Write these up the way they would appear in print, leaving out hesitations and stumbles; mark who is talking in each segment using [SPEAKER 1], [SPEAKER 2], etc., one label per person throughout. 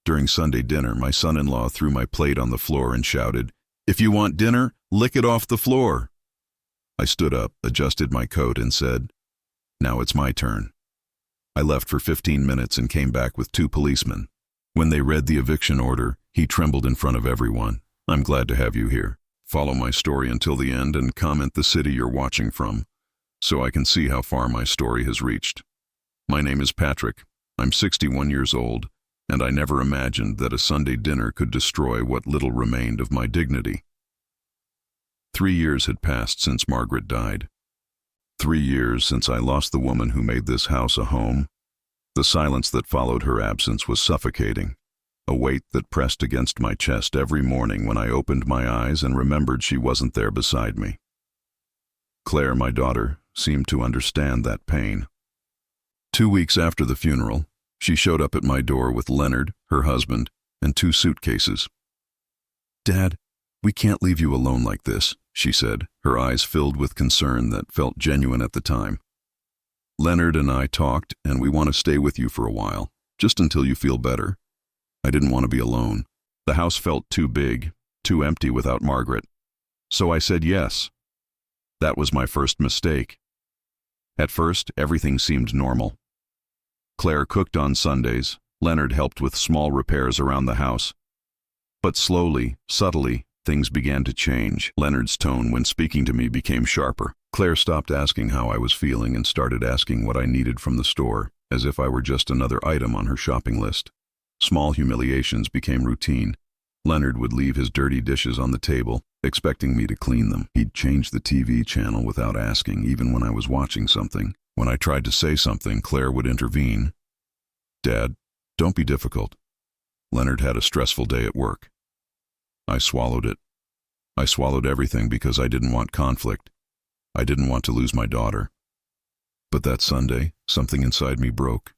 [SPEAKER 1] During Sunday dinner, my son-in-law threw my plate on the floor and shouted, "If you want dinner, lick it off the floor." I stood up, adjusted my coat, and said, "Now it's my turn." I left for 15 minutes and came back with 2 policemen. When they read the eviction order, he trembled in front of everyone. "I'm glad to have you here. Follow my story until the end and comment the city you're watching from, so I can see how far my story has reached. My name is Patrick. I'm 61 years old, and I never imagined that a Sunday dinner could destroy what little remained of my dignity." 3 years had passed since Margaret died. 3 years since I lost the woman who made this house a home. The silence that followed her absence was suffocating, a weight that pressed against my chest every morning when I opened my eyes and remembered she wasn't there beside me. Claire, my daughter, seemed to understand that pain. 2 weeks after the funeral, she showed up at my door with Leonard, her husband, and 2 suitcases. "Dad, we can't leave you alone like this," she said, her eyes filled with concern that felt genuine at the time. "Leonard and I talked, and we want to stay with you for a while, just until you feel better." I didn't want to be alone. The house felt too big, too empty without Margaret. So I said yes. That was my first mistake. At first, everything seemed normal. Claire cooked on Sundays. Leonard helped with small repairs around the house. But slowly, subtly, things began to change. Leonard's tone when speaking to me became sharper. Claire stopped asking how I was feeling and started asking what I needed from the store, as if I were just another item on her shopping list. Small humiliations became routine. Leonard would leave his dirty dishes on the table, expecting me to clean them. He'd change the TV channel without asking, even when I was watching something. When I tried to say something, Claire would intervene. "Dad, don't be difficult. Leonard had a stressful day at work." I swallowed it. I swallowed everything because I didn't want conflict. I didn't want to lose my daughter. But that Sunday, something inside me broke.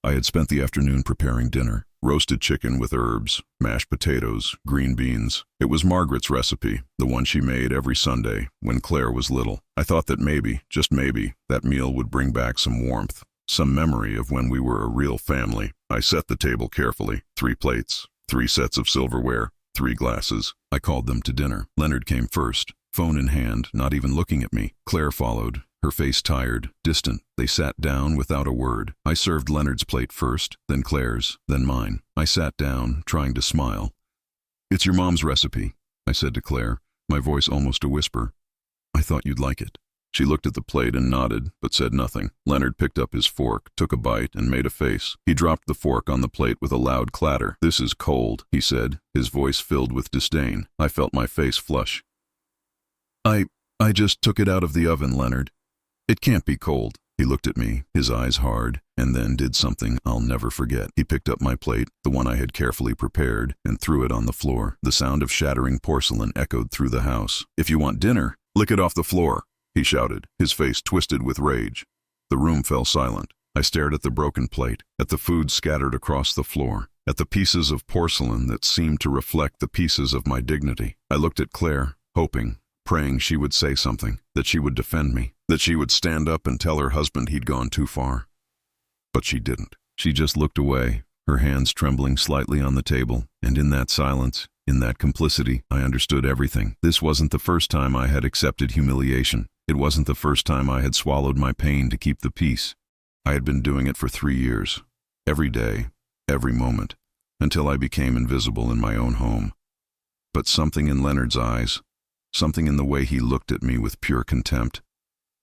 [SPEAKER 1] I had spent the afternoon preparing dinner. Roasted chicken with herbs, mashed potatoes, green beans. It was Margaret's recipe, the one she made every Sunday when Claire was little. I thought that maybe, just maybe, that meal would bring back some warmth, some memory of when we were a real family. I set the table carefully. 3 plates, 3 sets of silverware, 3 glasses. I called them to dinner. Leonard came first, phone in hand, not even looking at me. Claire followed, her face tired, distant. They sat down without a word. I served Leonard's plate first, then Claire's, then mine. I sat down, trying to smile. "It's your mom's recipe," I said to Claire, my voice almost a whisper. "I thought you'd like it." She looked at the plate and nodded, but said nothing. Leonard picked up his fork, took a bite, and made a face. He dropped the fork on the plate with a loud clatter. "This is cold," he said, his voice filled with disdain. I felt my face flush. I just took it out of the oven, Leonard. It can't be cold." He looked at me, his eyes hard, and then did something I'll never forget. He picked up my plate, the one I had carefully prepared, and threw it on the floor. The sound of shattering porcelain echoed through the house. "If you want dinner, lick it off the floor," he shouted, his face twisted with rage. The room fell silent. I stared at the broken plate, at the food scattered across the floor, at the pieces of porcelain that seemed to reflect the pieces of my dignity. I looked at Claire, hoping, praying she would say something, that she would defend me, that she would stand up and tell her husband he'd gone too far. But she didn't. She just looked away, her hands trembling slightly on the table, and in that silence, in that complicity, I understood everything. This wasn't the first time I had accepted humiliation. It wasn't the first time I had swallowed my pain to keep the peace. I had been doing it for 3 years, every day, every moment, until I became invisible in my own home. But something in Leonard's eyes, something in the way he looked at me with pure contempt,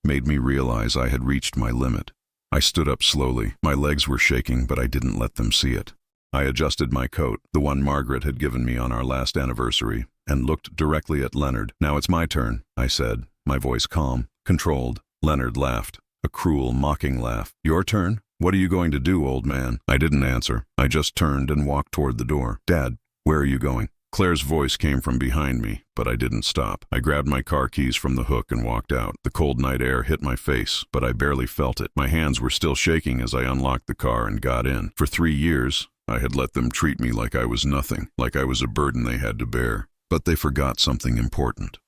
[SPEAKER 1] made me realize I had reached my limit. I stood up slowly. My legs were shaking, but I didn't let them see it. I adjusted my coat, the one Margaret had given me on our last anniversary, and looked directly at Leonard. "Now it's my turn," I said, my voice calm, controlled. Leonard laughed, a cruel, mocking laugh. "Your turn? What are you going to do, old man?" I didn't answer. I just turned and walked toward the door. "Dad, where are you going?" Claire's voice came from behind me, but I didn't stop. I grabbed my car keys from the hook and walked out. The cold night air hit my face, but I barely felt it. My hands were still shaking as I unlocked the car and got in. For 3 years, I had let them treat me like I was nothing, like I was a burden they had to bear. But they forgot something important.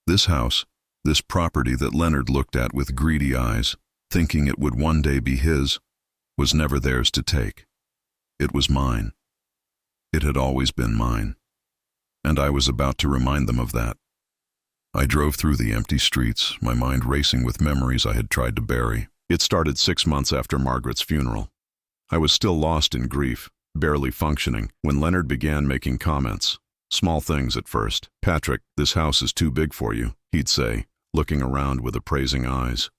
[SPEAKER 1] This house, this property that Leonard looked at with greedy eyes, thinking it would one day be his, was never theirs to take. It was mine. It had always been mine, and I was about to remind them of that. I drove through the empty streets, my mind racing with memories I had tried to bury. It started 6 months after Margaret's funeral. I was still lost in grief, barely functioning, when Leonard began making comments. Small things at first. "Patrick, this house is too big for you," he'd say, looking around with appraising eyes.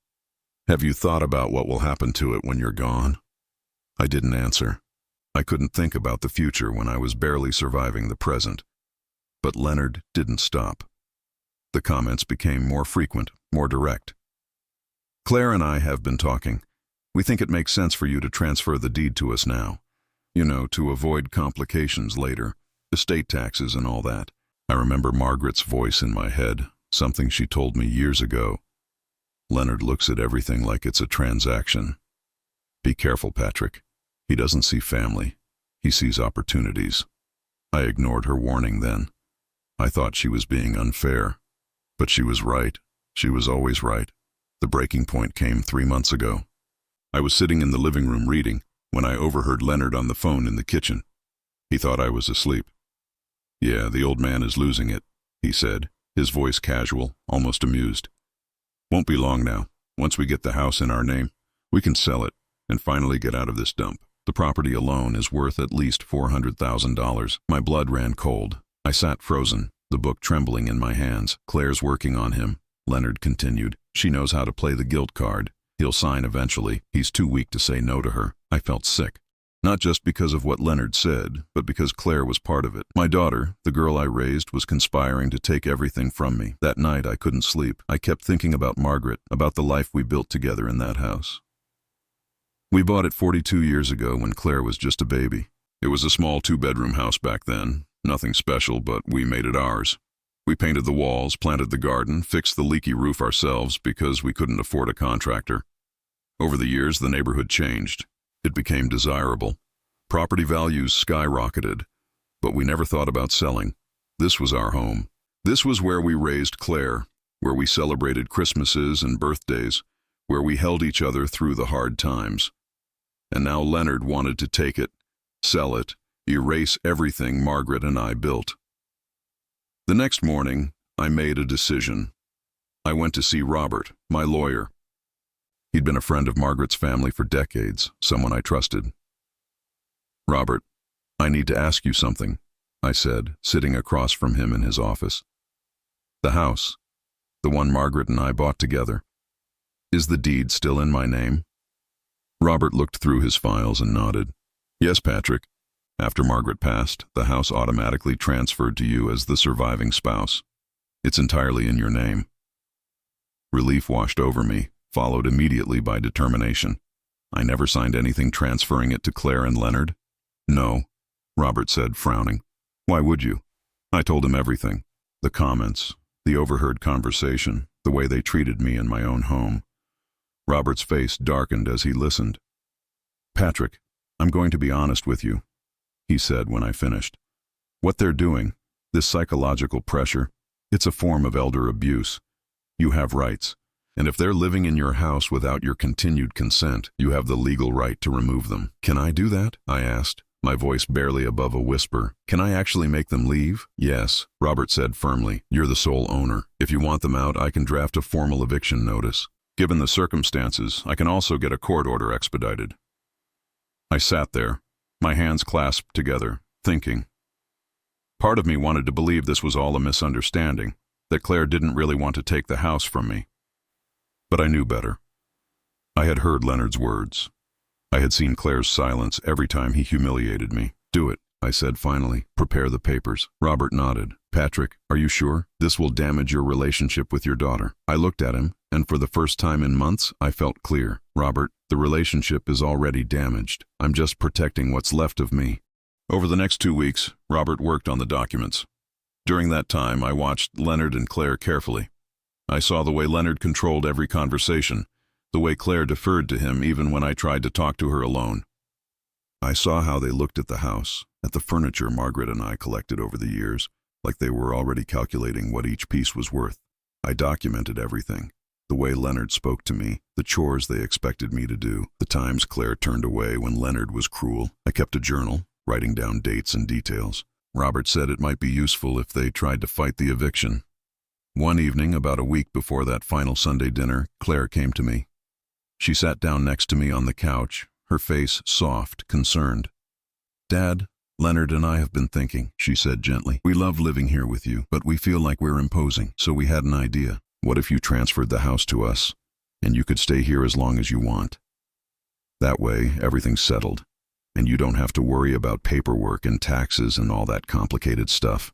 [SPEAKER 1] "Have you thought about what will happen to it when you're gone?" I didn't answer. I couldn't think about the future when I was barely surviving the present. But Leonard didn't stop. The comments became more frequent, more direct. "Claire and I have been talking. We think it makes sense for you to transfer the deed to us now. You know, to avoid complications later, estate taxes and all that." I remember Margaret's voice in my head, something she told me years ago. "Leonard looks at everything like it's a transaction. Be careful, Patrick. He doesn't see family. He sees opportunities." I ignored her warning then. I thought she was being unfair. But she was right. She was always right. The breaking point came 3 months ago. I was sitting in the living room reading when I overheard Leonard on the phone in the kitchen. He thought I was asleep. "Yeah, the old man is losing it," he said, his voice casual, almost amused. "Won't be long now. Once we get the house in our name, we can sell it and finally get out of this dump. The property alone is worth at least $400,000. My blood ran cold. I sat frozen, the book trembling in my hands. "Claire's working on him," Leonard continued. "She knows how to play the guilt card. He'll sign eventually. He's too weak to say no to her." I felt sick. Not just because of what Leonard said, but because Claire was part of it. My daughter, the girl I raised, was conspiring to take everything from me. That night I couldn't sleep. I kept thinking about Margaret, about the life we built together in that house. We bought it 42 years ago when Claire was just a baby. It was a small 2-bedroom house back then. Nothing special, but we made it ours. We painted the walls, planted the garden, fixed the leaky roof ourselves because we couldn't afford a contractor. Over the years, the neighborhood changed. It became desirable. Property values skyrocketed, but we never thought about selling. This was our home. This was where we raised Claire, where we celebrated Christmases and birthdays, where we held each other through the hard times. And now Leonard wanted to take it, sell it, erase everything Margaret and I built. The next morning, I made a decision. I went to see Robert, my lawyer. He'd been a friend of Margaret's family for decades, someone I trusted. "Robert, I need to ask you something," I said, sitting across from him in his office. "The house, the one Margaret and I bought together, is the deed still in my name?" Robert looked through his files and nodded. "Yes, Patrick. After Margaret passed, the house automatically transferred to you as the surviving spouse. It's entirely in your name." Relief washed over me, followed immediately by determination. "I never signed anything transferring it to Claire and Leonard?" "No," Robert said, frowning. "Why would you?" I told him everything. The comments, the overheard conversation, the way they treated me in my own home. Robert's face darkened as he listened. "Patrick, I'm going to be honest with you," he said when I finished. "What they're doing, this psychological pressure, it's a form of elder abuse. You have rights, and if they're living in your house without your continued consent, you have the legal right to remove them." "Can I do that?" I asked, my voice barely above a whisper. "Can I actually make them leave?" "Yes," Robert said firmly. "You're the sole owner. If you want them out, I can draft a formal eviction notice. Given the circumstances, I can also get a court order expedited." I sat there, my hands clasped together, thinking. Part of me wanted to believe this was all a misunderstanding, that Claire didn't really want to take the house from me. But I knew better. I had heard Leonard's words. I had seen Claire's silence every time he humiliated me. "Do it," I said finally. "Prepare the papers." Robert nodded. "Patrick, are you sure? This will damage your relationship with your daughter." I looked at him, and for the first time in months, I felt clear. "Robert, the relationship is already damaged. I'm just protecting what's left of me." Over the next 2 weeks, Robert worked on the documents. During that time, I watched Leonard and Claire carefully. I saw the way Leonard controlled every conversation, the way Claire deferred to him even when I tried to talk to her alone. I saw how they looked at the house, at the furniture Margaret and I collected over the years, like they were already calculating what each piece was worth. I documented everything. The way Leonard spoke to me, the chores they expected me to do, the times Claire turned away when Leonard was cruel. I kept a journal, writing down dates and details. Robert said it might be useful if they tried to fight the eviction. One evening, about a week before that final Sunday dinner, Claire came to me. She sat down next to me on the couch, her face soft, concerned. "Dad, Leonard and I have been thinking," she said gently. "We love living here with you, but we feel like we're imposing, so we had an idea. What if you transferred the house to us, and you could stay here as long as you want? That way, everything's settled, and you don't have to worry about paperwork and taxes and all that complicated stuff."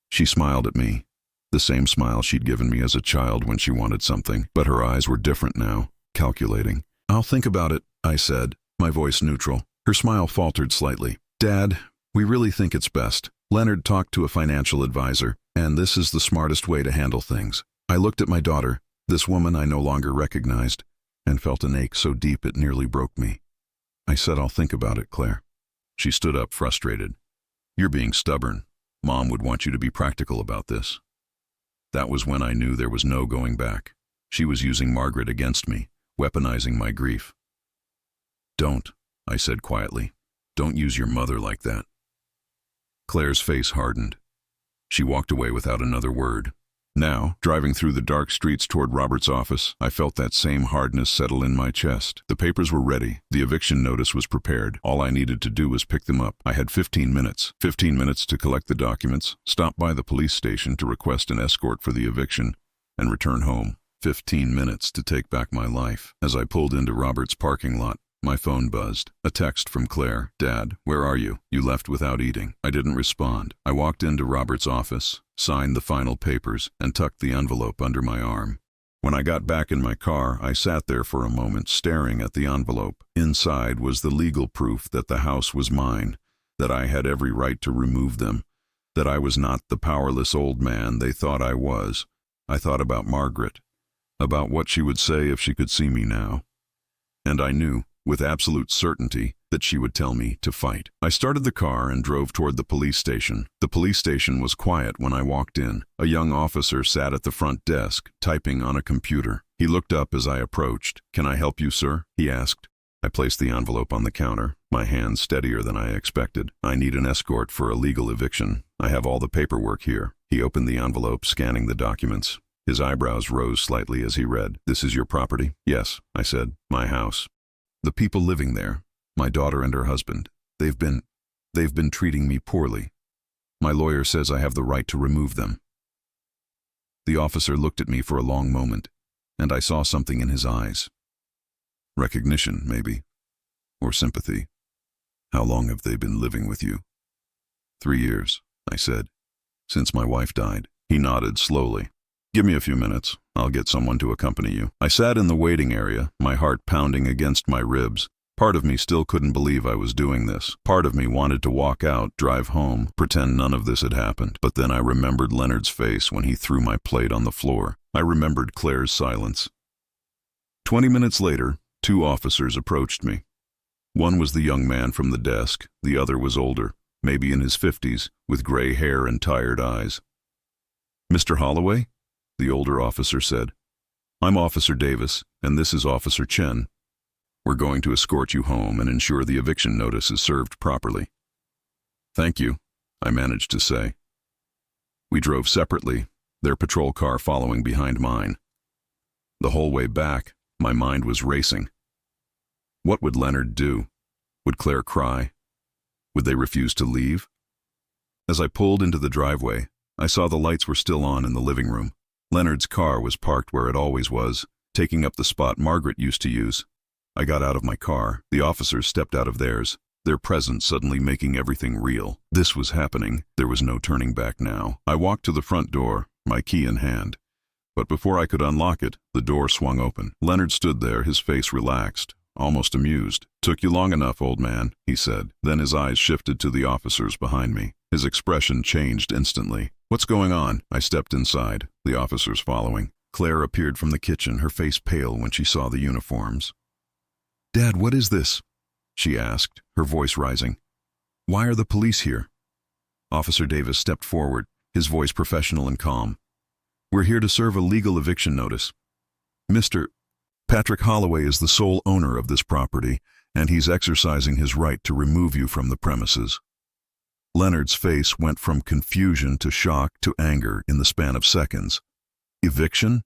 [SPEAKER 1] She smiled at me, the same smile she'd given me as a child when she wanted something, but her eyes were different now, calculating. "I'll think about it," I said, my voice neutral. Her smile faltered slightly. "Dad, we really think it's best. Leonard talked to a financial advisor, and this is the smartest way to handle things." I looked at my daughter, this woman I no longer recognized, and felt an ache so deep it nearly broke me. I said, "I'll think about it, Claire." She stood up, frustrated. "You're being stubborn. Mom would want you to be practical about this." That was when I knew there was no going back. She was using Margaret against me, weaponizing my grief. "Don't," I said quietly. "Don't use your mother like that." Claire's face hardened. She walked away without another word. Now, driving through the dark streets toward Robert's office, I felt that same hardness settle in my chest. The papers were ready. The eviction notice was prepared. All I needed to do was pick them up. I had 15 minutes. 15 minutes to collect the documents, stop by the police station to request an escort for the eviction, and return home. 15 minutes to take back my life. As I pulled into Robert's parking lot, my phone buzzed. A text from Claire. "Dad, where are you? You left without eating." I didn't respond. I walked into Robert's office, signed the final papers, and tucked the envelope under my arm. When I got back in my car, I sat there for a moment, staring at the envelope. Inside was the legal proof that the house was mine, that I had every right to remove them, that I was not the powerless old man they thought I was. I thought about Margaret, about what she would say if she could see me now. And I knew, with absolute certainty, that she would tell me to fight. I started the car and drove toward the police station. The police station was quiet when I walked in. A young officer sat at the front desk, typing on a computer. He looked up as I approached. "Can I help you, sir?" he asked. I placed the envelope on the counter, my hand steadier than I expected. "I need an escort for a legal eviction. I have all the paperwork here." He opened the envelope, scanning the documents. His eyebrows rose slightly as he read. "This is your property?" "Yes," I said. "My house. The people living there, my daughter and her husband, they've been treating me poorly. My lawyer says I have the right to remove them." The officer looked at me for a long moment, and I saw something in his eyes. Recognition, maybe, or sympathy. "How long have they been living with you?" 3 years, I said, "since my wife died." He nodded slowly. "Give me a few minutes. I'll get someone to accompany you." I sat in the waiting area, my heart pounding against my ribs. Part of me still couldn't believe I was doing this. Part of me wanted to walk out, drive home, pretend none of this had happened. But then I remembered Leonard's face when he threw my plate on the floor. I remembered Claire's silence. 20 minutes later, 2 officers approached me. One was the young man from the desk. The other was older, maybe in his 50s, with gray hair and tired eyes. "Mr. Holloway?" the older officer said. "I'm Officer Davis, and this is Officer Chen. We're going to escort you home and ensure the eviction notice is served properly." "Thank you," I managed to say. We drove separately, their patrol car following behind mine. The whole way back, my mind was racing. What would Leonard do? Would Claire cry? Would they refuse to leave? As I pulled into the driveway, I saw the lights were still on in the living room. Leonard's car was parked where it always was, taking up the spot Margaret used to use. I got out of my car. The officers stepped out of theirs, their presence suddenly making everything real. This was happening. There was no turning back now. I walked to the front door, my key in hand. But before I could unlock it, the door swung open. Leonard stood there, his face relaxed, almost amused. "Took you long enough, old man," he said. Then his eyes shifted to the officers behind me. His expression changed instantly. "What's going on?" I stepped inside, the officers following. Claire appeared from the kitchen, her face pale when she saw the uniforms. "Dad, what is this?" she asked, her voice rising. "Why are the police here?" Officer Davis stepped forward, his voice professional and calm. "We're here to serve a legal eviction notice. Mr. Patrick Holloway is the sole owner of this property, and he's exercising his right to remove you from the premises." Leonard's face went from confusion to shock to anger in the span of seconds. "Eviction?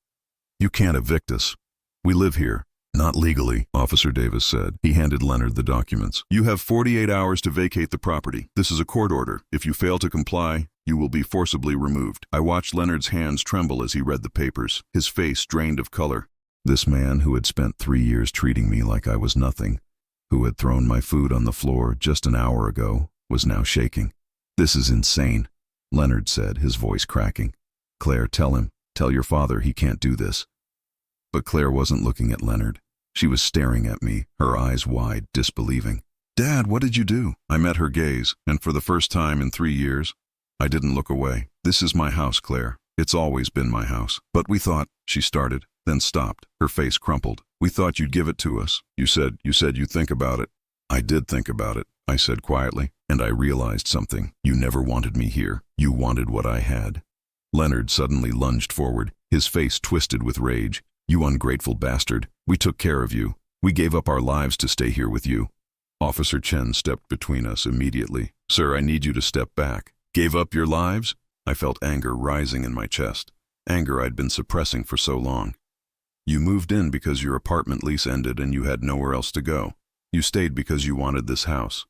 [SPEAKER 1] You can't evict us. We live here." "Not legally," Officer Davis said. He handed Leonard the documents. "You have 48 hours to vacate the property. This is a court order. If you fail to comply, you will be forcibly removed." I watched Leonard's hands tremble as he read the papers, his face drained of color. This man who had spent 3 years treating me like I was nothing, who had thrown my food on the floor just an hour ago, was now shaking. "This is insane," Leonard said, his voice cracking. "Claire, tell your father he can't do this." But Claire wasn't looking at Leonard. She was staring at me, her eyes wide, disbelieving. "Dad, what did you do?" I met her gaze, and for the first time in 3 years, I didn't look away. "This is my house, Claire. It's always been my house. But we thought," she started, then stopped. Her face crumpled. "We thought you'd give it to us. You said you'd think about it." "I did think about it," I said quietly, "and I realized something. You never wanted me here. You wanted what I had." Leonard suddenly lunged forward, his face twisted with rage. "You ungrateful bastard. We took care of you. We gave up our lives to stay here with you." Officer Chen stepped between us immediately. "Sir, I need you to step back." "Gave up your lives?" I felt anger rising in my chest, anger I'd been suppressing for so long. "You moved in because your apartment lease ended and you had nowhere else to go. You stayed because you wanted this house."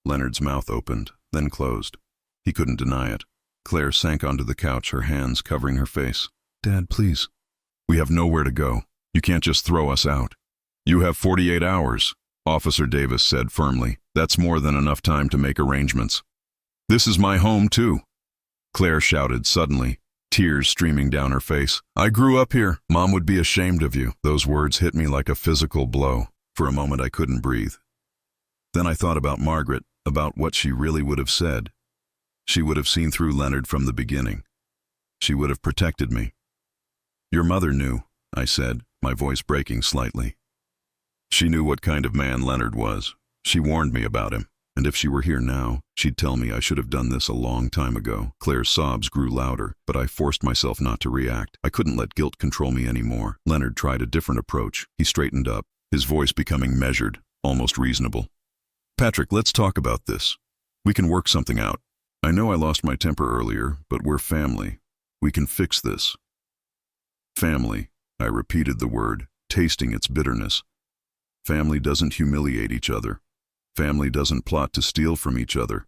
[SPEAKER 1] Leonard's mouth opened, then closed. He couldn't deny it. Claire sank onto the couch, her hands covering her face. "Dad, please. We have nowhere to go. You can't just throw us out." "You have 48 hours, Officer Davis said firmly. "That's more than enough time to make arrangements." "This is my home, too," Claire shouted suddenly, tears streaming down her face. "I grew up here. Mom would be ashamed of you." Those words hit me like a physical blow. For a moment I couldn't breathe. Then I thought about Margaret, about what she really would have said. She would have seen through Leonard from the beginning. She would have protected me. "Your mother knew," I said, my voice breaking slightly. "She knew what kind of man Leonard was. She warned me about him, and if she were here now, she'd tell me I should have done this a long time ago." Claire's sobs grew louder, but I forced myself not to react. I couldn't let guilt control me anymore. Leonard tried a different approach. He straightened up, his voice becoming measured, almost reasonable. "Patrick, let's talk about this. We can work something out. I know I lost my temper earlier, but we're family. We can fix this." "Family," I repeated the word, tasting its bitterness. "Family doesn't humiliate each other. Family doesn't plot to steal from each other."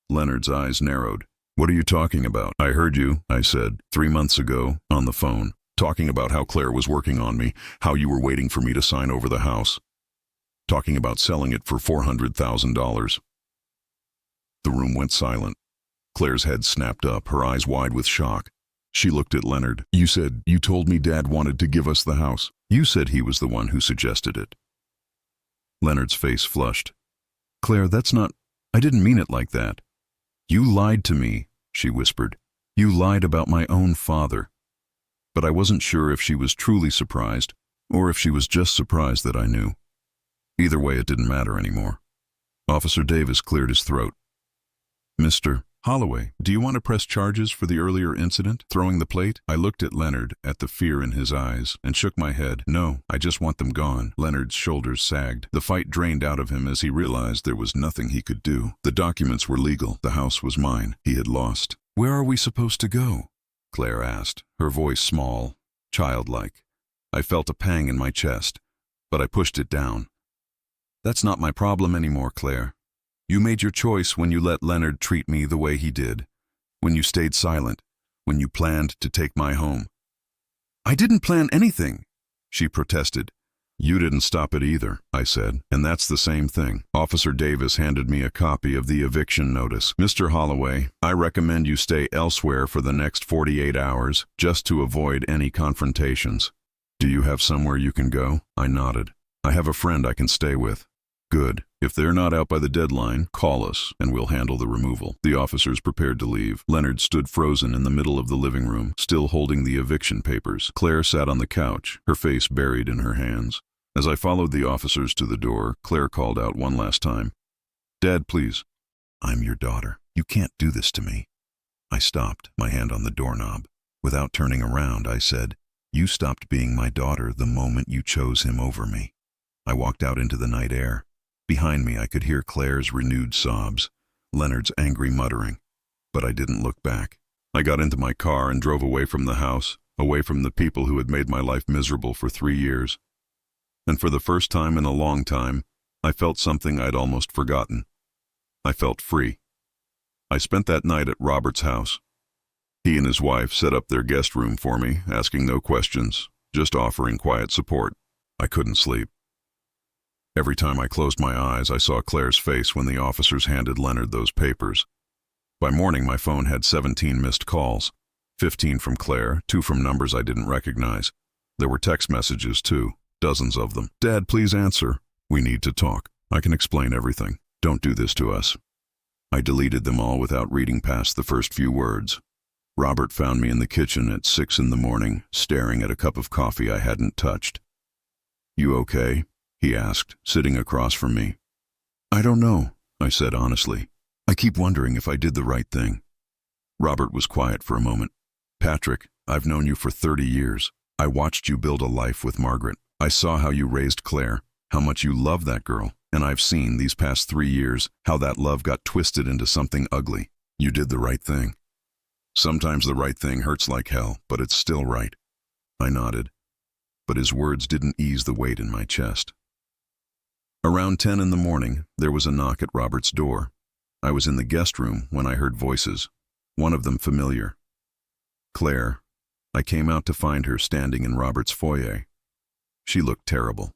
[SPEAKER 1] Leonard's eyes narrowed. "What are you talking about?" "I heard you," I said, 3 months ago, on the phone, talking about how Claire was working on me, how you were waiting for me to sign over the house, talking about selling it for $400,000. The room went silent. Claire's head snapped up, her eyes wide with shock. She looked at Leonard. You told me Dad wanted to give us the house. You said he was the one who suggested it." Leonard's face flushed. "Claire, I didn't mean it like that." "You lied to me," she whispered. "You lied about my own father." But I wasn't sure if she was truly surprised, or if she was just surprised that I knew. Either way, it didn't matter anymore. Officer Davis cleared his throat. "Mr. Holloway, do you want to press charges for the earlier incident, throwing the plate?" I looked at Leonard, at the fear in his eyes, and shook my head. "No, I just want them gone." Leonard's shoulders sagged. The fight drained out of him as he realized there was nothing he could do. The documents were legal. The house was mine. He had lost. "Where are we supposed to go?" Claire asked, her voice small, childlike. I felt a pang in my chest, but I pushed it down. "That's not my problem anymore, Claire. You made your choice when you let Leonard treat me the way he did, when you stayed silent, when you planned to take my home." "I didn't plan anything," she protested. "You didn't stop it either," I said, "and that's the same thing." Officer Davis handed me a copy of the eviction notice. "Mr. Holloway, I recommend you stay elsewhere for the next 48 hours, just to avoid any confrontations." "Do you have somewhere you can go?" I nodded. "I have a friend I can stay with." "Good. If they're not out by the deadline, call us, and we'll handle the removal." The officers prepared to leave. Leonard stood frozen in the middle of the living room, still holding the eviction papers. Claire sat on the couch, her face buried in her hands. As I followed the officers to the door, Claire called out one last time, "Dad, please." "I'm your daughter. You can't do this to me." I stopped, my hand on the doorknob. Without turning around, I said, "You stopped being my daughter the moment you chose him over me." I walked out into the night air. Behind me, I could hear Claire's renewed sobs, Leonard's angry muttering, but I didn't look back. I got into my car and drove away from the house, away from the people who had made my life miserable for 3 years. And for the first time in a long time, I felt something I'd almost forgotten. I felt free. I spent that night at Robert's house. He and his wife set up their guest room for me, asking no questions, just offering quiet support. I couldn't sleep. Every time I closed my eyes, I saw Claire's face when the officers handed Leonard those papers. By morning, my phone had 17 missed calls, 15 from Claire, 2 from numbers I didn't recognize. There were text messages, too, dozens of them. "Dad, please answer. We need to talk. I can explain everything. Don't do this to us." I deleted them all without reading past the first few words. Robert found me in the kitchen at 6 in the morning, staring at a cup of coffee I hadn't touched. "You okay?" he asked, sitting across from me. "I don't know," I said honestly. "I keep wondering if I did the right thing." Robert was quiet for a moment. "Patrick, I've known you for 30 years. I watched you build a life with Margaret. I saw how you raised Claire, how much you love that girl, and I've seen, these past 3 years, how that love got twisted into something ugly. You did the right thing. Sometimes the right thing hurts like hell, but it's still right." I nodded, but his words didn't ease the weight in my chest. Around 10 in the morning, there was a knock at Robert's door. I was in the guest room when I heard voices, one of them familiar. Claire. I came out to find her standing in Robert's foyer. She looked terrible.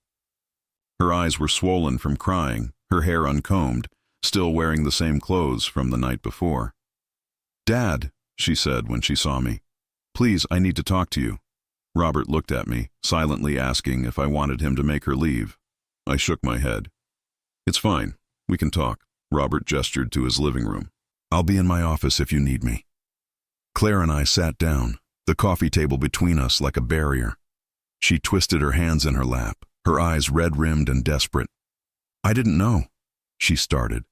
[SPEAKER 1] Her eyes were swollen from crying, her hair uncombed, still wearing the same clothes from the night before. "Dad," she said when she saw me. "Please, I need to talk to you." Robert looked at me, silently asking if I wanted him to make her leave. I shook my head. "It's fine. We can talk." Robert gestured to his living room. "I'll be in my office if you need me." Claire and I sat down, the coffee table between us like a barrier. She twisted her hands in her lap, her eyes red-rimmed and desperate. "I didn't know," she started.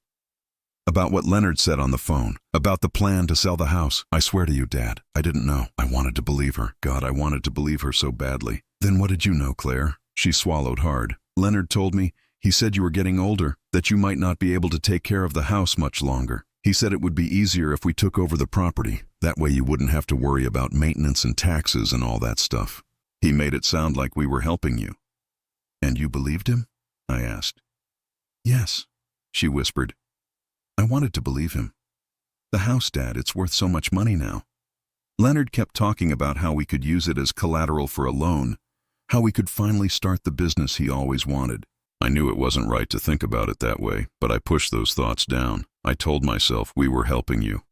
[SPEAKER 1] "About what Leonard said on the phone, about the plan to sell the house. I swear to you, Dad, I didn't know." I wanted to believe her. God, I wanted to believe her so badly. "Then what did you know, Claire?" She swallowed hard. "Leonard told me, he said you were getting older, that you might not be able to take care of the house much longer. He said it would be easier if we took over the property. That way you wouldn't have to worry about maintenance and taxes and all that stuff. He made it sound like we were helping you." "And you believed him?" I asked. "Yes," she whispered. "I wanted to believe him. The house, Dad, it's worth so much money now. Leonard kept talking about how we could use it as collateral for a loan, how we could finally start the business he always wanted." I knew it wasn't right to think about it that way, but I pushed those thoughts down. I told myself we were helping you.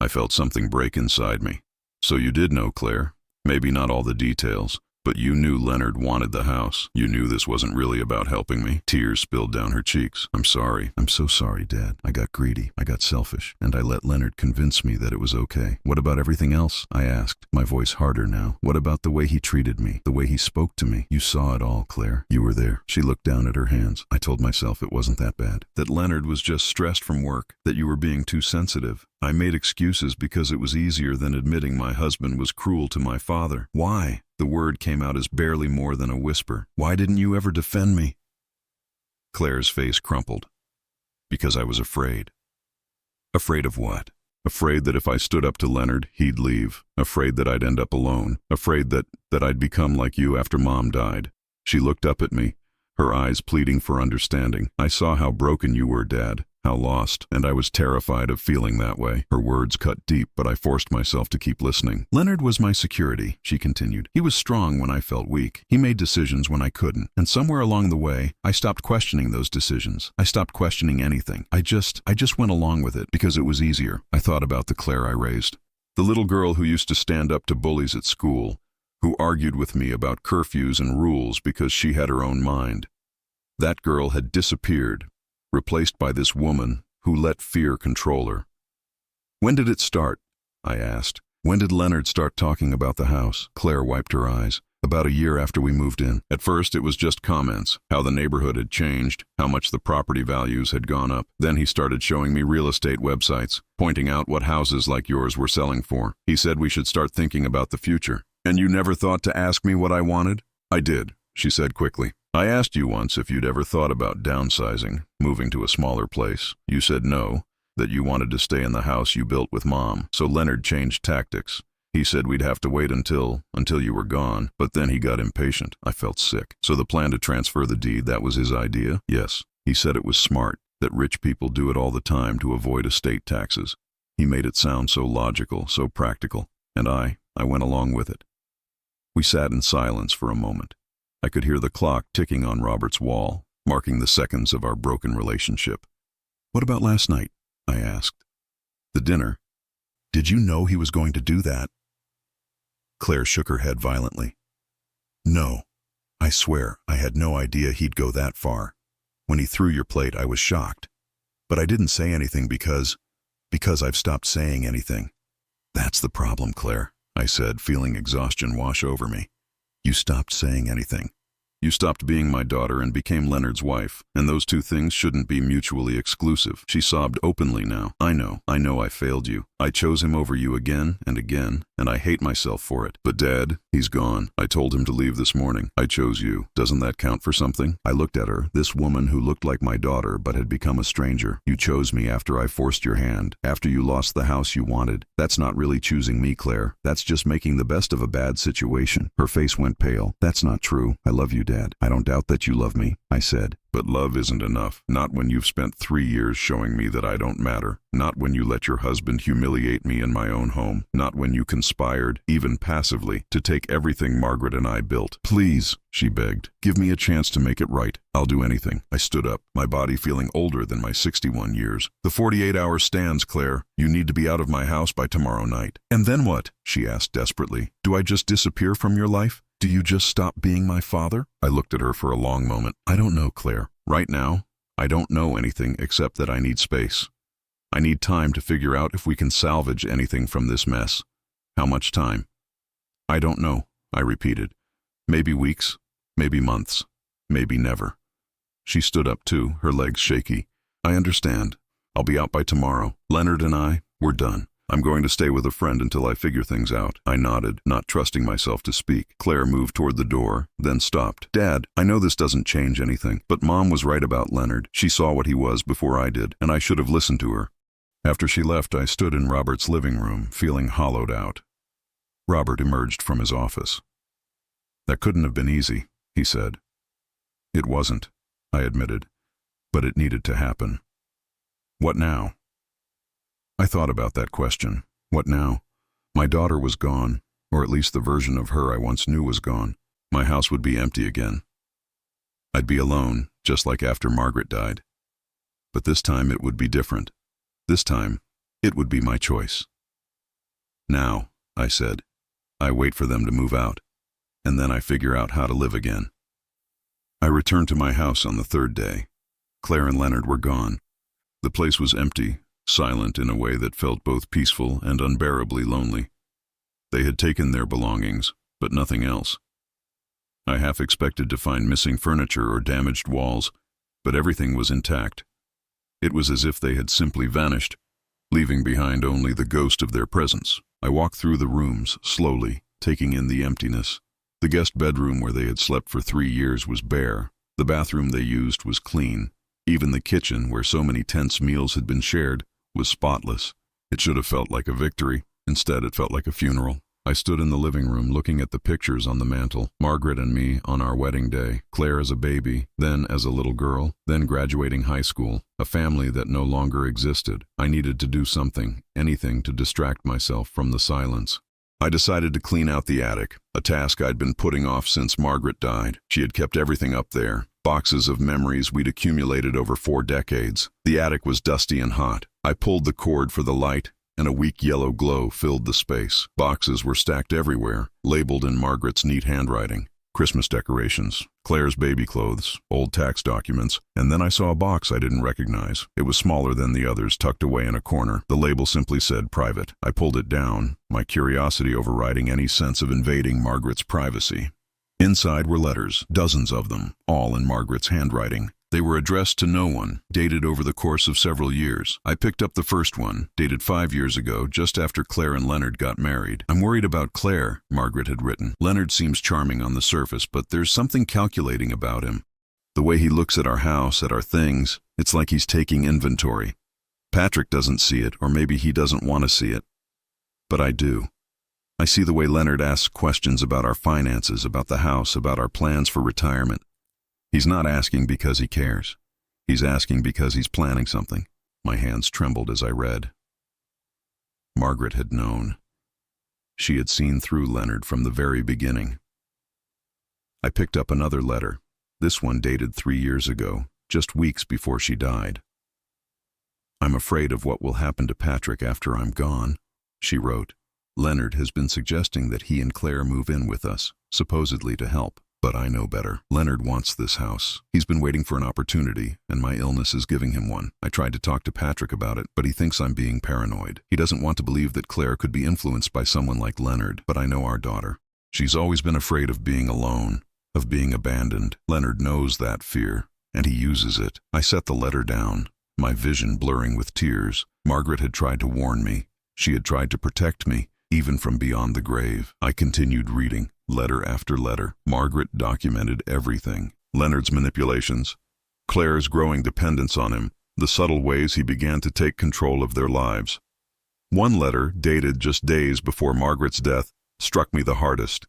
[SPEAKER 1] I felt something break inside me. "So you did know, Claire? Maybe not all the details, but you knew Leonard wanted the house. You knew this wasn't really about helping me." Tears spilled down her cheeks. "I'm sorry. I'm so sorry, Dad. I got greedy. I got selfish, and I let Leonard convince me that it was okay." "What about everything else?" I asked, my voice harder now. "What about the way he treated me, the way he spoke to me? You saw it all, Claire. You were there." She looked down at her hands. "I told myself it wasn't that bad, that Leonard was just stressed from work, that you were being too sensitive. I made excuses because it was easier than admitting my husband was cruel to my father." "Why?" The word came out as barely more than a whisper. "Why didn't you ever defend me?" Claire's face crumpled. "Because I was afraid." "Afraid of what?" "Afraid that if I stood up to Leonard, he'd leave. Afraid that I'd end up alone. Afraid that I'd become like you after Mom died." She looked up at me, her eyes pleading for understanding. "I saw how broken you were, Dad, how lost, and I was terrified of feeling that way." Her words cut deep, but I forced myself to keep listening. "Leonard was my security," she continued. "He was strong when I felt weak. He made decisions when I couldn't. And somewhere along the way, I stopped questioning those decisions. I stopped questioning anything. I just went along with it because it was easier." I thought about the Claire I raised. The little girl who used to stand up to bullies at school, who argued with me about curfews and rules because she had her own mind. That girl had disappeared, replaced by this woman who let fear control her. "When did it start?" I asked. "When did Leonard start talking about the house?" Claire wiped her eyes. "About a year after we moved in. At first it was just comments, how the neighborhood had changed, how much the property values had gone up. Then he started showing me real estate websites, pointing out what houses like yours were selling for. He said we should start thinking about the future." "And you never thought to ask me what I wanted?" "I did," she said quickly. I asked you once if you'd ever thought about downsizing, moving to a smaller place. You said no, that you wanted to stay in the house you built with Mom. So Leonard changed tactics. He said we'd have to wait until you were gone, but then he got impatient. I felt sick. So the plan to transfer the deed, that was his idea? Yes. He said it was smart, that rich people do it all the time to avoid estate taxes. He made it sound so logical, so practical, and I went along with it. We sat in silence for a moment. I could hear the clock ticking on Robert's wall, marking the seconds of our broken relationship. What about last night? I asked. The dinner. Did you know he was going to do that? Claire shook her head violently. No, I swear I had no idea he'd go that far. When he threw your plate, I was shocked. But I didn't say anything because I've stopped saying anything. That's the problem, Claire, I said, feeling exhaustion wash over me. You stopped saying anything. You stopped being my daughter and became Leonard's wife, and those two things shouldn't be mutually exclusive. She sobbed openly now. I know I failed you. I chose him over you again, and I hate myself for it. But Dad, he's gone. I told him to leave this morning. I chose you. Doesn't that count for something? I looked at her, this woman who looked like my daughter but had become a stranger. You chose me after I forced your hand, after you lost the house you wanted. That's not really choosing me, Claire. That's just making the best of a bad situation. Her face went pale. That's not true. I love you, Dad. I don't doubt that you love me, I said. But love isn't enough. Not when you've spent 3 years showing me that I don't matter. Not when you let your husband humiliate me in my own home. Not when you conspired, even passively, to take everything Margaret and I built. Please, she begged, give me a chance to make it right. I'll do anything. I stood up, my body feeling older than my 61 years. The 48 hours stands, Claire. You need to be out of my house by tomorrow night. And then what? She asked desperately. Do I just disappear from your life? Do you just stop being my father? I looked at her for a long moment. I don't know, Claire. Right now, I don't know anything except that I need space. I need time to figure out if we can salvage anything from this mess. How much time? I don't know, I repeated. Maybe weeks, maybe months, maybe never. She stood up too, her legs shaky. I understand. I'll be out by tomorrow. Leonard and we're done. I'm going to stay with a friend until I figure things out. I nodded, not trusting myself to speak. Claire moved toward the door, then stopped. Dad, I know this doesn't change anything, but Mom was right about Leonard. She saw what he was before I did, and I should have listened to her. After she left, I stood in Robert's living room, feeling hollowed out. Robert emerged from his office. That couldn't have been easy, he said. It wasn't, I admitted, but it needed to happen. What now? I thought about that question. What now? My daughter was gone, or at least the version of her I once knew was gone. My house would be empty again. I'd be alone, just like after Margaret died. But this time it would be different. This time, it would be my choice. Now, I said, I wait for them to move out, and then I figure out how to live again. I returned to my house on the third day. Claire and Leonard were gone. The place was empty, silent in a way that felt both peaceful and unbearably lonely. They had taken their belongings, but nothing else. I half expected to find missing furniture or damaged walls, but everything was intact. It was as if they had simply vanished, leaving behind only the ghost of their presence. I walked through the rooms, slowly, taking in the emptiness. The guest bedroom where they had slept for 3 years was bare. The bathroom they used was clean. Even the kitchen, where so many tense meals had been shared, was spotless. It should have felt like a victory. Instead, it felt like a funeral. I stood in the living room looking at the pictures on the mantel. Margaret and me on our wedding day. Claire as a baby, then as a little girl, then graduating high school. A family that no longer existed. I needed to do something, anything to distract myself from the silence. I decided to clean out the attic, a task I'd been putting off since Margaret died. She had kept everything up there. Boxes of memories we'd accumulated over 4 decades. The attic was dusty and hot. I pulled the cord for the light, and a weak yellow glow filled the space. Boxes were stacked everywhere, labeled in Margaret's neat handwriting. Christmas decorations, Claire's baby clothes, old tax documents, and then I saw a box I didn't recognize. It was smaller than the others, tucked away in a corner. The label simply said private. I pulled it down, my curiosity overriding any sense of invading Margaret's privacy. Inside were letters, dozens of them, all in Margaret's handwriting. They were addressed to no one, dated over the course of several years. I picked up the first one, dated 5 years ago, just after Claire and Leonard got married. "I'm worried about Claire," Margaret had written. "Leonard seems charming on the surface, but there's something calculating about him. The way he looks at our house, at our things, it's like he's taking inventory. Patrick doesn't see it, or maybe he doesn't want to see it. But I do. I see the way Leonard asks questions about our finances, about the house, about our plans for retirement. He's not asking because he cares. He's asking because he's planning something." My hands trembled as I read. Margaret had known. She had seen through Leonard from the very beginning. I picked up another letter, this one dated 3 years ago, just weeks before she died. "I'm afraid of what will happen to Patrick after I'm gone," she wrote. "Leonard has been suggesting that he and Claire move in with us, supposedly to help. But I know better. Leonard wants this house. He's been waiting for an opportunity, and my illness is giving him one. I tried to talk to Patrick about it, but he thinks I'm being paranoid. He doesn't want to believe that Claire could be influenced by someone like Leonard, but I know our daughter. She's always been afraid of being alone, of being abandoned. Leonard knows that fear, and he uses it." I set the letter down, my vision blurring with tears. Margaret had tried to warn me. She had tried to protect me, even from beyond the grave. I continued reading. Letter after letter. Margaret documented everything. Leonard's manipulations, Claire's growing dependence on him, the subtle ways he began to take control of their lives. One letter, dated just days before Margaret's death, struck me the hardest.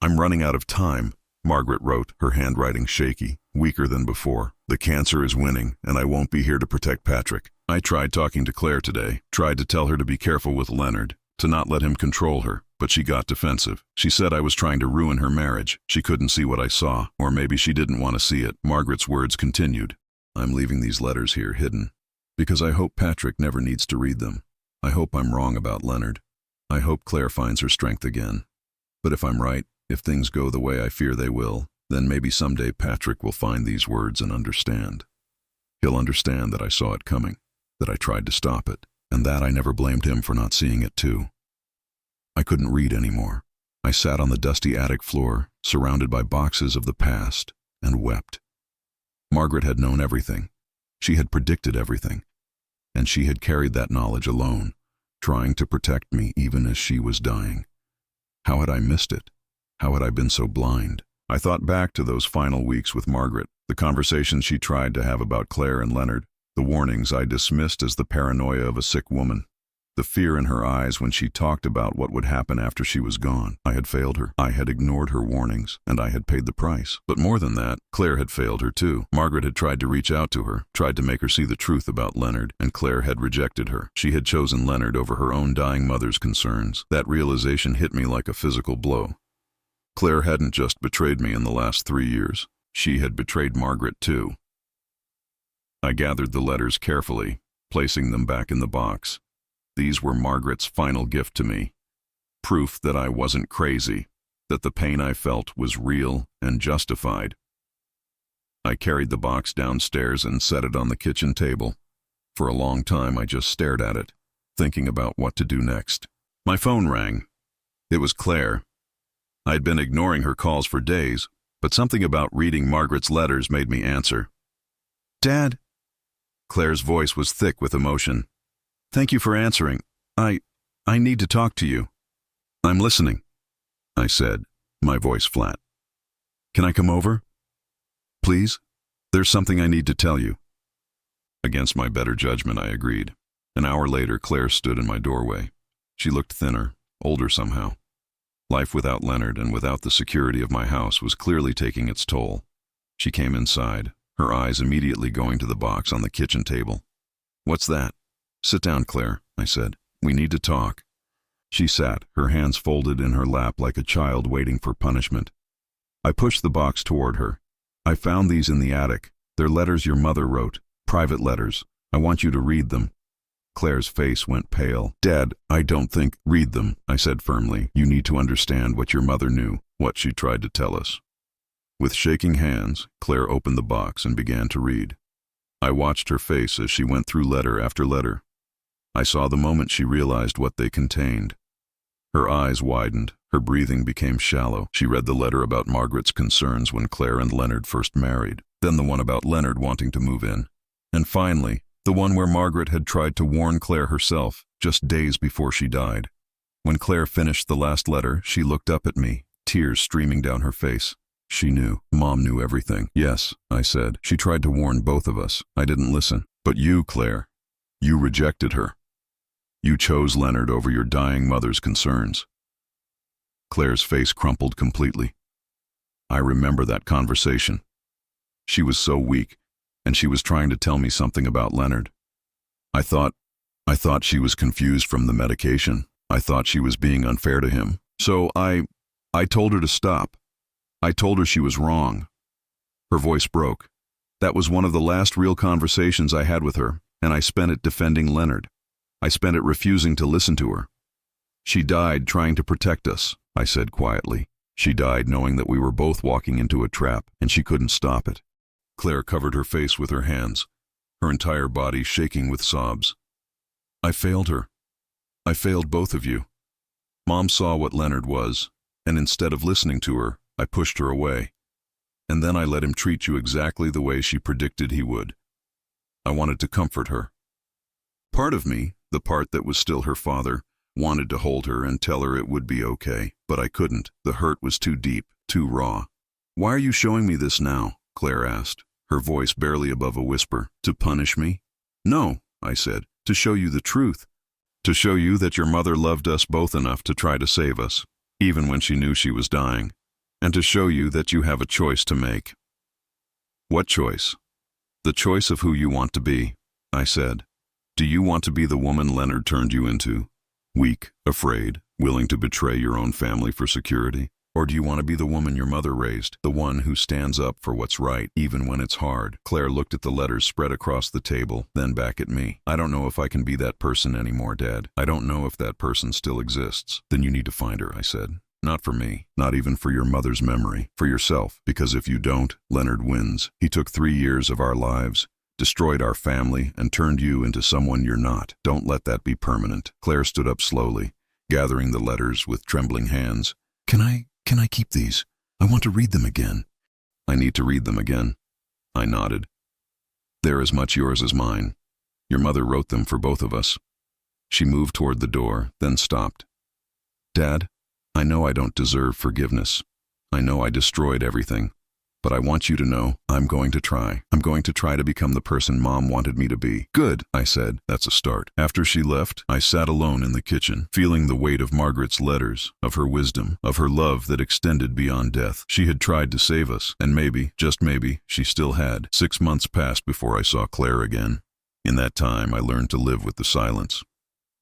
[SPEAKER 1] "I'm running out of time," Margaret wrote, her handwriting shaky, weaker than before. "The cancer is winning, and I won't be here to protect Patrick. I tried talking to Claire today, tried to tell her to be careful with Leonard, to not let him control her, but she got defensive. She said I was trying to ruin her marriage. She couldn't see what I saw, or maybe she didn't want to see it." Margaret's words continued. "I'm leaving these letters here hidden, because I hope Patrick never needs to read them. I hope I'm wrong about Leonard. I hope Claire finds her strength again. But if I'm right, if things go the way I fear they will, then maybe someday Patrick will find these words and understand. He'll understand that I saw it coming, that I tried to stop it, and that I never blamed him for not seeing it too." I couldn't read anymore. I sat on the dusty attic floor, surrounded by boxes of the past, and wept. Margaret had known everything. She had predicted everything. And she had carried that knowledge alone, trying to protect me even as she was dying. How had I missed it? How had I been so blind? I thought back to those final weeks with Margaret, the conversations she tried to have about Claire and Leonard, the warnings I dismissed as the paranoia of a sick woman, the fear in her eyes when she talked about what would happen after she was gone. I had failed her. I had ignored her warnings, and I had paid the price. But more than that, Claire had failed her too. Margaret had tried to reach out to her, tried to make her see the truth about Leonard, and Claire had rejected her. She had chosen Leonard over her own dying mother's concerns. That realization hit me like a physical blow. Claire hadn't just betrayed me in the last 3 years. She had betrayed Margaret too. I gathered the letters carefully, placing them back in the box. These were Margaret's final gift to me. Proof that I wasn't crazy, that the pain I felt was real and justified. I carried the box downstairs and set it on the kitchen table. For a long time I just stared at it, thinking about what to do next. My phone rang. It was Claire. I'd been ignoring her calls for days, but something about reading Margaret's letters made me answer. "Dad?" Claire's voice was thick with emotion. "Thank you for answering. I need to talk to you." "I'm listening," I said, my voice flat. "Can I come over? Please? There's something I need to tell you." Against my better judgment, I agreed. An hour later, Claire stood in my doorway. She looked thinner, older somehow. Life without Leonard and without the security of my house was clearly taking its toll. She came inside, her eyes immediately going to the box on the kitchen table. "What's that?" "Sit down, Claire," I said. "We need to talk." She sat, her hands folded in her lap like a child waiting for punishment. I pushed the box toward her. "I found these in the attic. They're letters your mother wrote, private letters. I want you to read them." Claire's face went pale. "Dad, I don't think—" "Read them," I said firmly. "You need to understand what your mother knew, what she tried to tell us." With shaking hands, Claire opened the box and began to read. I watched her face as she went through letter after letter. I saw the moment she realized what they contained. Her eyes widened, her breathing became shallow. She read the letter about Margaret's concerns when Claire and Leonard first married. then the one about Leonard wanting to move in, and finally, the one where Margaret had tried to warn Claire herself just days before she died. When Claire finished the last letter, she looked up at me, tears streaming down her face. She knew. Mom knew everything. Yes, I said. She tried to warn both of us. I didn't listen. But you, Claire, you rejected her. You chose Leonard over your dying mother's concerns. Claire's face crumpled completely. I remember that conversation. She was so weak, and she was trying to tell me something about Leonard. I thought she was confused from the medication. I thought she was being unfair to him. So I told her to stop. I told her she was wrong. Her voice broke. That was one of the last real conversations I had with her, and I spent it defending Leonard. I spent it refusing to listen to her. She died trying to protect us, I said quietly. She died knowing that we were both walking into a trap, and she couldn't stop it. Claire covered her face with her hands, her entire body shaking with sobs. I failed her. I failed both of you. Mom saw what Leonard was, and instead of listening to her, I pushed her away. And then I let him treat you exactly the way she predicted he would. I wanted to comfort her. Part of me, the part that was still her father, wanted to hold her and tell her it would be okay, but I couldn't. The hurt was too deep, too raw. Why are you showing me this now? Claire asked, her voice barely above a whisper. To punish me? No, I said, to show you the truth. To show you that your mother loved us both enough to try to save us, even when she knew she was dying. And to show you that you have a choice to make. What choice? The choice of who you want to be, I said. Do you want to be the woman Leonard turned you into? Weak, afraid, willing to betray your own family for security? Or do you want to be the woman your mother raised, the one who stands up for what's right, even when it's hard? Claire looked at the letters spread across the table, then back at me. I don't know if I can be that person anymore, Dad. I don't know if that person still exists. Then you need to find her, I said. Not for me, not even for your mother's memory, for yourself, because if you don't, Leonard wins. He took 3 years of our lives, destroyed our family, and turned you into someone you're not. Don't let that be permanent. Claire stood up slowly, gathering the letters with trembling hands. Can I keep these? I want to read them again. I need to read them again. I nodded. They're as much yours as mine. Your mother wrote them for both of us. She moved toward the door, then stopped. Dad, I know I don't deserve forgiveness. I know I destroyed everything. But I want you to know, I'm going to try. I'm going to try to become the person Mom wanted me to be. Good, I said. That's a start. After she left, I sat alone in the kitchen, feeling the weight of Margaret's letters, of her wisdom, of her love that extended beyond death. She had tried to save us, and maybe, just maybe, she still had. 6 months passed before I saw Claire again. In that time, I learned to live with the silence.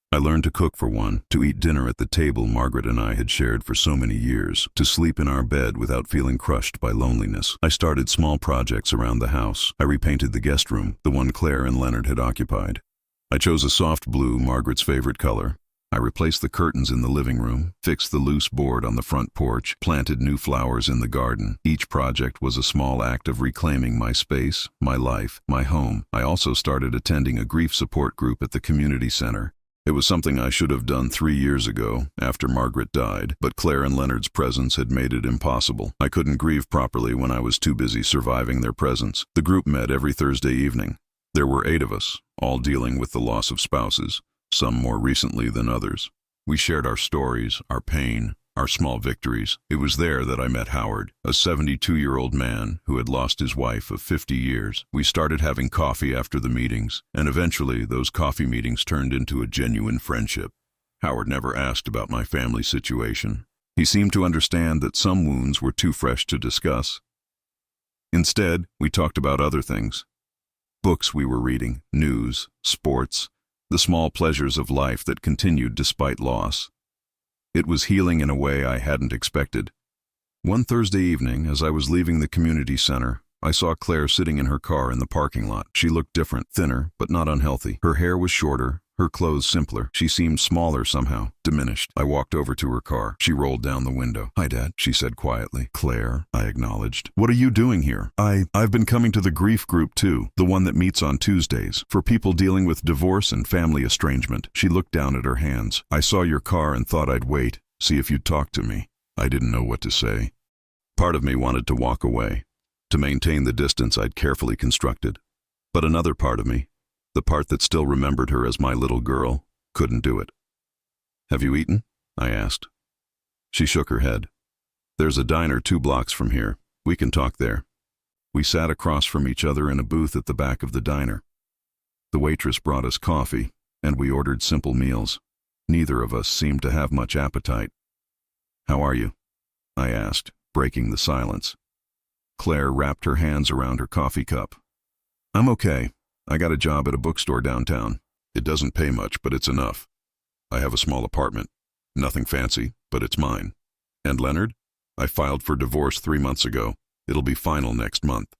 [SPEAKER 1] I learned to cook for one, to eat dinner at the table Margaret and I had shared for so many years, to sleep in our bed without feeling crushed by loneliness. I started small projects around the house. I repainted the guest room, the one Claire and Leonard had occupied. I chose a soft blue, Margaret's favorite color. I replaced the curtains in the living room, fixed the loose board on the front porch, planted new flowers in the garden. Each project was a small act of reclaiming my space, my life, my home. I also started attending a grief support group at the community center. It was something I should have done 3 years ago, after Margaret died, but Claire and Leonard's presence had made it impossible. I couldn't grieve properly when I was too busy surviving their presence. The group met every Thursday evening. There were 8 of us, all dealing with the loss of spouses, some more recently than others. We shared our stories, our pain, our small victories. It was there that I met Howard, a 72-year-old man who had lost his wife of 50 years. We started having coffee after the meetings, and eventually those coffee meetings turned into a genuine friendship. Howard never asked about my family situation. He seemed to understand that some wounds were too fresh to discuss. Instead, we talked about other things. Books we were reading, news, sports, the small pleasures of life that continued despite loss. It was healing in a way I hadn't expected. One Thursday evening, as I was leaving the community center, I saw Claire sitting in her car in the parking lot. She looked different, thinner, but not unhealthy. Her hair was shorter, her clothes simpler. She seemed smaller somehow, diminished. I walked over to her car. She rolled down the window. "Hi, Dad," she said quietly. "Claire," I acknowledged. "What are you doing here?" I've been coming to the grief group too, the one that meets on Tuesdays, for people dealing with divorce and family estrangement." She looked down at her hands. "I saw your car and thought I'd wait, see if you'd talk to me." I didn't know what to say. Part of me wanted to walk away. to maintain the distance I'd carefully constructed. But another part of me, the part that still remembered her as my little girl, couldn't do it. "Have you eaten?" I asked. She shook her head. "There's a diner 2 blocks from here. We can talk there." We sat across from each other in a booth at the back of the diner. The waitress brought us coffee, and we ordered simple meals. Neither of us seemed to have much appetite. "How are you?" I asked, breaking the silence. Claire wrapped her hands around her coffee cup. "I'm okay. I got a job at a bookstore downtown. It doesn't pay much, but it's enough. I have a small apartment. Nothing fancy, but it's mine. And Leonard? I filed for divorce 3 months ago. It'll be final next month."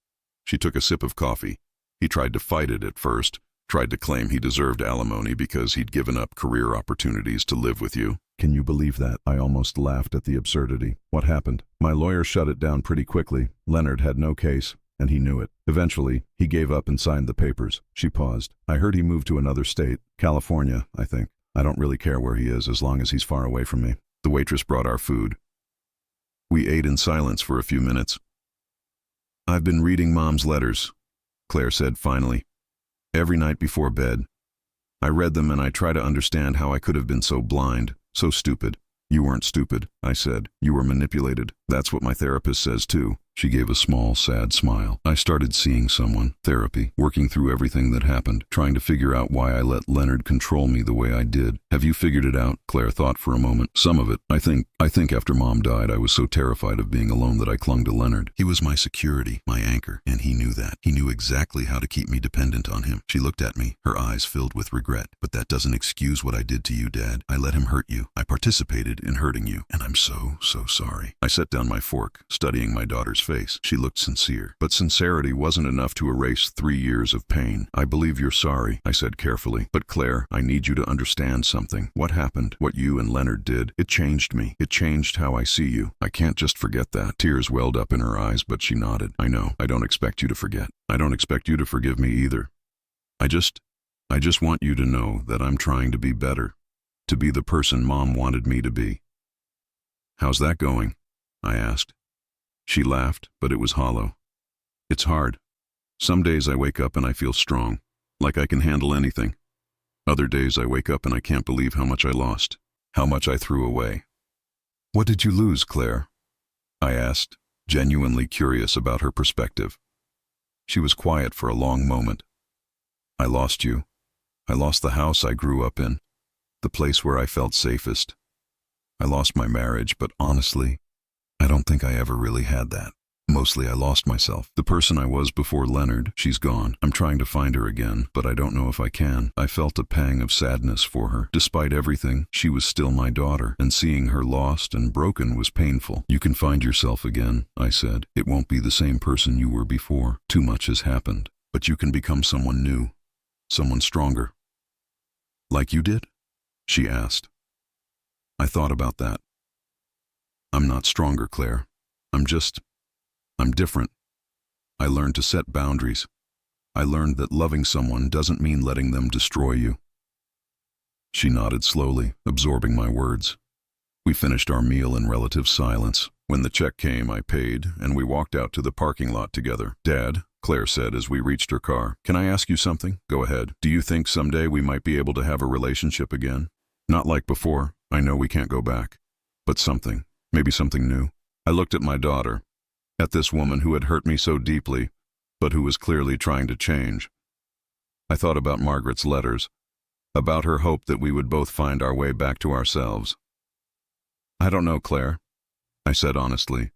[SPEAKER 1] She took a sip of coffee. He tried to fight it at first, tried to claim he deserved alimony because he'd given up career opportunities to live with you. "Can you believe that?" I almost laughed at the absurdity. "What happened?" "My lawyer shut it down pretty quickly. Leonard had no case, and he knew it. Eventually, he gave up and signed the papers." She paused. "I heard he moved to another state, California, I think. I don't really care where he is as long as he's far away from me." The waitress brought our food. We ate in silence for a few minutes. "I've been reading Mom's letters," Claire said finally. "Every night before bed. I read them and I try to understand how I could have been so blind, so stupid." "You weren't stupid," I said. "You were manipulated. That's what my therapist says too." She gave a small, sad smile. "I started seeing someone, therapy, working through everything that happened, trying to figure out why I let Leonard control me the way I did." "Have you figured it out?" Claire thought for a moment. "Some of it. I think after Mom died, I was so terrified of being alone that I clung to Leonard. He was my security, my anchor, and he knew that. He knew exactly how to keep me dependent on him." She looked at me, her eyes filled with regret. "But that doesn't excuse what I did to you, Dad. I let him hurt you. I participated in hurting you, and I'm so sorry." I set down my fork, studying my daughter's face. She looked sincere, but sincerity wasn't enough to erase 3 years of pain. "I believe you're sorry," I said carefully. "But Claire, I need you to understand something. What happened, what you and Leonard did, it changed me. It changed how I see you. I can't just forget that." Tears welled up in her eyes, but she nodded. "I know. I don't expect you to forget. I don't expect you to forgive me either. I just want you to know that I'm trying to be better, to be the person Mom wanted me to be." "How's that going?" I asked. She laughed, but it was hollow. "It's hard. Some days I wake up and I feel strong, like I can handle anything. Other days I wake up and I can't believe how much I lost, how much I threw away." "What did you lose, Claire?" I asked, genuinely curious about her perspective. She was quiet for a long moment. "I lost you. I lost the house I grew up in, the place where I felt safest. I lost my marriage, but honestly, I don't think I ever really had that. Mostly I lost myself. The person I was before Leonard, she's gone. I'm trying to find her again, but I don't know if I can." I felt a pang of sadness for her. Despite everything, she was still my daughter, and seeing her lost and broken was painful. "You can find yourself again," I said. "It won't be the same person you were before. Too much has happened. But you can become someone new, someone stronger." "Like you did?" she asked. I thought about that. "I'm not stronger, Claire. I'm different. I learned to set boundaries. I learned that loving someone doesn't mean letting them destroy you." She nodded slowly, absorbing my words. We finished our meal in relative silence. When the check came, I paid, and we walked out to the parking lot together. "Dad," Claire said as we reached her car, "can I ask you something?" "Go ahead." "Do you think someday we might be able to have a relationship again? Not like before. I know we can't go back. But something. Maybe something new." I looked at my daughter, at this woman who had hurt me so deeply, but who was clearly trying to change. I thought about Margaret's letters, about her hope that we would both find our way back to ourselves. "I don't know, Claire," I said honestly.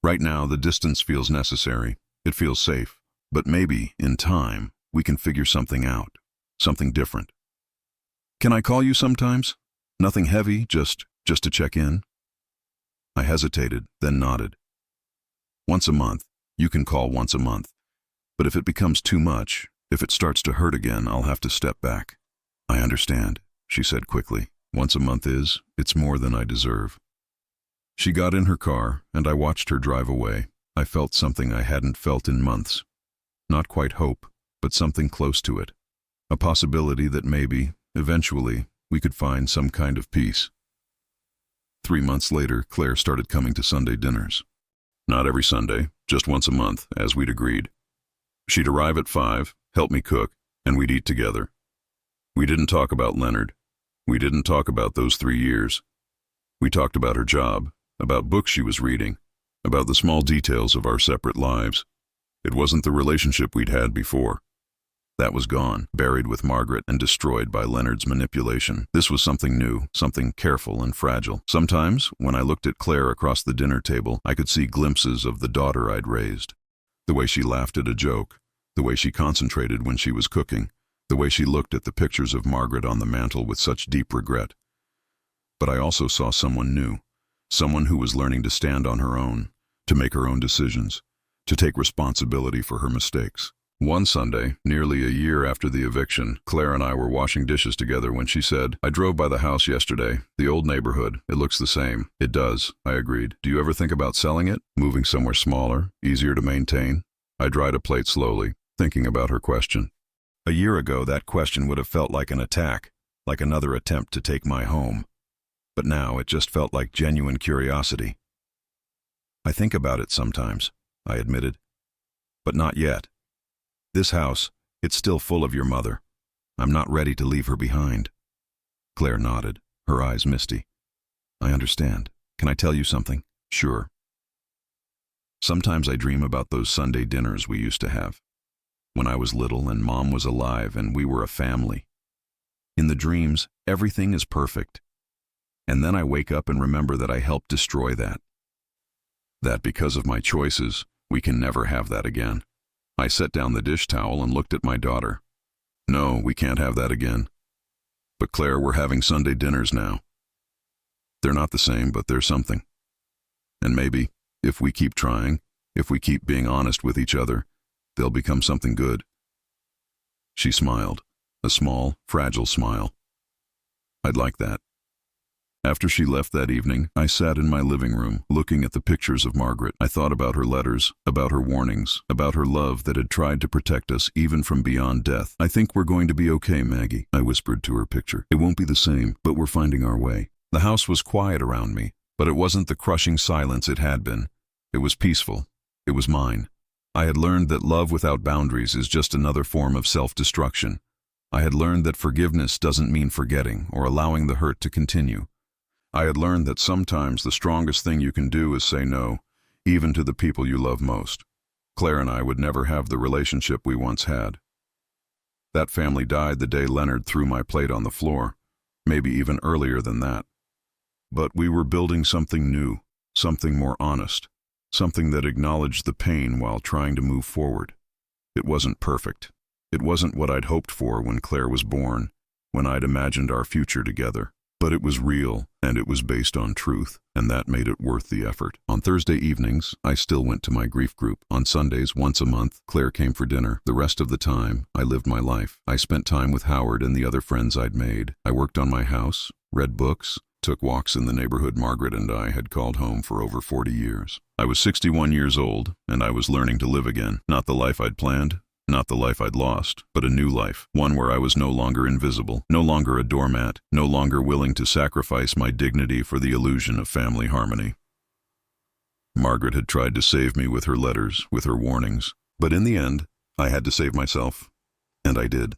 [SPEAKER 1] "Right now, the distance feels necessary. It feels safe. But maybe, in time, we can figure something out, something different. Can I call you sometimes? Nothing heavy, just to check in?" I hesitated, then nodded. "Once a month. You can call once a month. But if it becomes too much, if it starts to hurt again, I'll have to step back." "I understand," she said quickly. "Once a month it's more than I deserve." She got in her car, and I watched her drive away. I felt something I hadn't felt in months. Not quite hope, but something close to it. A possibility that maybe, eventually, we could find some kind of peace. 3 months later, Claire started coming to Sunday dinners. Not every Sunday, just once a month, as we'd agreed. She'd arrive at 5, help me cook, and we'd eat together. We didn't talk about Leonard. We didn't talk about those 3 years. We talked about her job, about books she was reading, about the small details of our separate lives. It wasn't the relationship we'd had before. That was gone, buried with Margaret and destroyed by Leonard's manipulation. This was something new, something careful and fragile. Sometimes, when I looked at Claire across the dinner table, I could see glimpses of the daughter I'd raised. The way she laughed at a joke, the way she concentrated when she was cooking, the way she looked at the pictures of Margaret on the mantel with such deep regret. But I also saw someone new, someone who was learning to stand on her own, to make her own decisions, to take responsibility for her mistakes. One Sunday, nearly a year after the eviction, Claire and I were washing dishes together when she said, "I drove by the house yesterday, the old neighborhood. It looks the same." "It does," I agreed. "Do you ever think about selling it? Moving somewhere smaller, easier to maintain?" I dried a plate slowly, thinking about her question. A year ago, that question would have felt like an attack, like another attempt to take my home. But now it just felt like genuine curiosity. "I think about it sometimes," I admitted. "But not yet. This house, it's still full of your mother. I'm not ready to leave her behind." Claire nodded, her eyes misty. "I understand. Can I tell you something?" "Sure." Sometimes I dream about those Sunday dinners we used to have, when I was little and Mom was alive and we were a family. In the dreams, everything is perfect. And then I wake up and remember that I helped destroy that. That because of my choices, we can never have that again. I set down the dish towel and looked at my daughter. "No, we can't have that again. But Claire, we're having Sunday dinners now. They're not the same, but they're something. And maybe, if we keep trying, if we keep being honest with each other, they'll become something good." She smiled, a small, fragile smile. "I'd like that." After she left that evening, I sat in my living room, looking at the pictures of Margaret. I thought about her letters, about her warnings, about her love that had tried to protect us even from beyond death. "I think we're going to be okay, Maggie," I whispered to her picture. "It won't be the same, but we're finding our way." The house was quiet around me, but it wasn't the crushing silence it had been. It was peaceful. It was mine. I had learned that love without boundaries is just another form of self-destruction. I had learned that forgiveness doesn't mean forgetting or allowing the hurt to continue. I had learned that sometimes the strongest thing you can do is say no, even to the people you love most. Claire and I would never have the relationship we once had. That family died the day Leonard threw my plate on the floor, maybe even earlier than that. But we were building something new, something more honest, something that acknowledged the pain while trying to move forward. It wasn't perfect. It wasn't what I'd hoped for when Claire was born, when I'd imagined our future together. But it was real, and it was based on truth, and that made it worth the effort. On Thursday evenings, I still went to my grief group. On Sundays, once a month, Claire came for dinner. The rest of the time, I lived my life. I spent time with Howard and the other friends I'd made. I worked on my house, read books, took walks in the neighborhood Margaret and I had called home for over 40 years. I was 61 years old, and I was learning to live again. Not the life I'd planned, not the life I'd lost, but a new life, one where I was no longer invisible, no longer a doormat, no longer willing to sacrifice my dignity for the illusion of family harmony. Margaret had tried to save me with her letters, with her warnings, but in the end, I had to save myself, and I did.